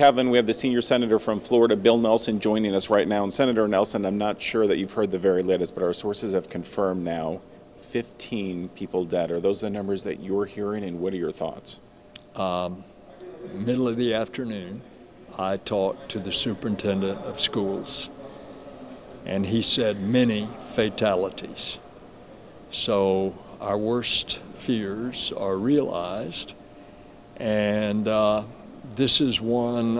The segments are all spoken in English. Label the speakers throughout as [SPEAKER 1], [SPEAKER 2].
[SPEAKER 1] Kevin, we have the senior senator from Florida, Bill Nelson, joining us right now. And Senator Nelson, I'm not sure that you've heard the very latest, but our sources have confirmed now 15 people dead. Are those the numbers that you're hearing, and what are your thoughts?
[SPEAKER 2] Middle of the afternoon, I talked to the superintendent of schools, and he said many fatalities. So our worst fears are realized, and this is one,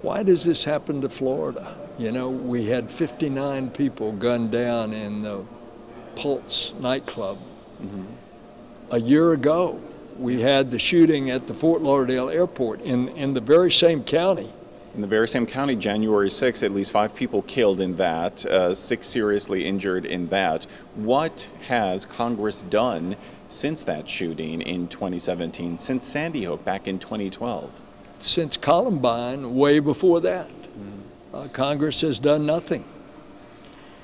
[SPEAKER 2] why does this happen to Florida? You know, we had 59 people gunned down in the Pulse nightclub. A year ago, we had the shooting at the Fort Lauderdale airport in the very same county.
[SPEAKER 1] In the very same county, January 6th, at least 5 people killed in that, 6 seriously injured in that. What has Congress done since that shooting in 2017, since Sandy Hook back in 2012?
[SPEAKER 2] Since Columbine, way before that, Congress has done nothing.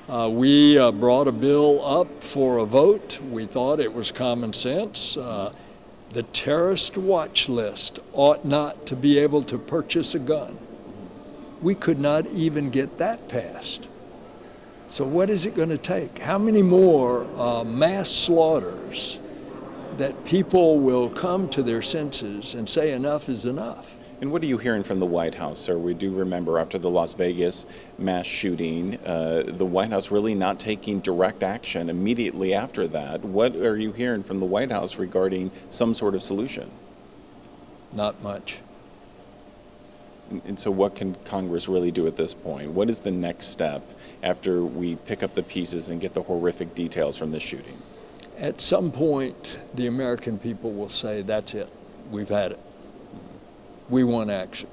[SPEAKER 2] We brought a bill up for a vote. We thought it was common sense. The terrorist watch list ought not to be able to purchase a gun. We could not even get that passed. So what is it going to take? How many more mass slaughters that people will come to their senses and say enough is enough?
[SPEAKER 1] And what are you hearing from the White House, sir? We do remember after the Las Vegas mass shooting, the White House really not taking direct action immediately after that. What are you hearing from the White House regarding some sort of solution?
[SPEAKER 2] Not much.
[SPEAKER 1] And so what can Congress really do at this point? What is the next step after we pick up the pieces and get the horrific details from this shooting?
[SPEAKER 2] At some point, the American people will say, that's it, we've had it. We want action.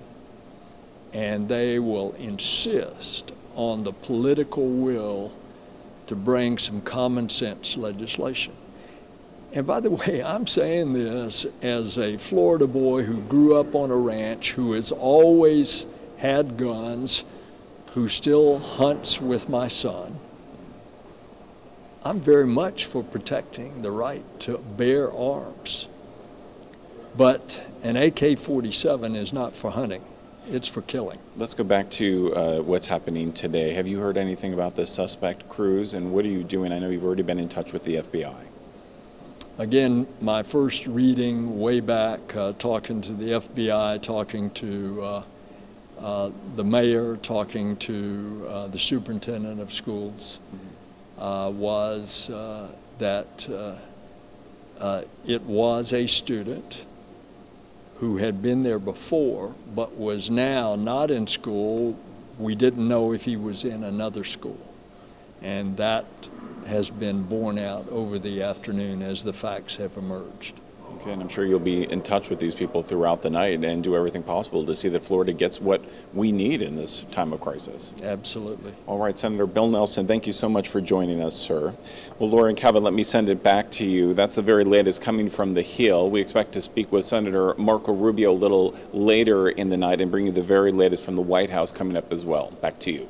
[SPEAKER 2] And they will insist on the political will to bring some common sense legislation. And by the way, I'm saying this as a Florida boy who grew up on a ranch, who has always had guns, who still hunts with my son. I'm very much for protecting the right to bear arms. But an AK-47 is not for hunting. It's for killing.
[SPEAKER 1] Let's go back to what's happening today. Have you heard anything about the suspect, Cruz, and what are you doing? I know you've already been in touch with the FBI.
[SPEAKER 2] Again, my first reading way back, talking to the FBI, talking to the mayor, talking to the superintendent of schools, was that it was a student who had been there before but was now not in school. We didn't know if he was in another school. And that has been borne out over the afternoon as the facts have emerged.
[SPEAKER 1] Okay, and I'm sure you'll be in touch with these people throughout the night and do everything possible to see that Florida gets what we need in this time of crisis.
[SPEAKER 2] Absolutely.
[SPEAKER 1] All right, Senator Bill Nelson, thank you so much for joining us, sir. Well, Laura and Kevin, let me send it back to you. That's the very latest coming from the Hill. We expect to speak with Senator Marco Rubio a little later in the night and bring you the very latest from the White House coming up as well. Back to you.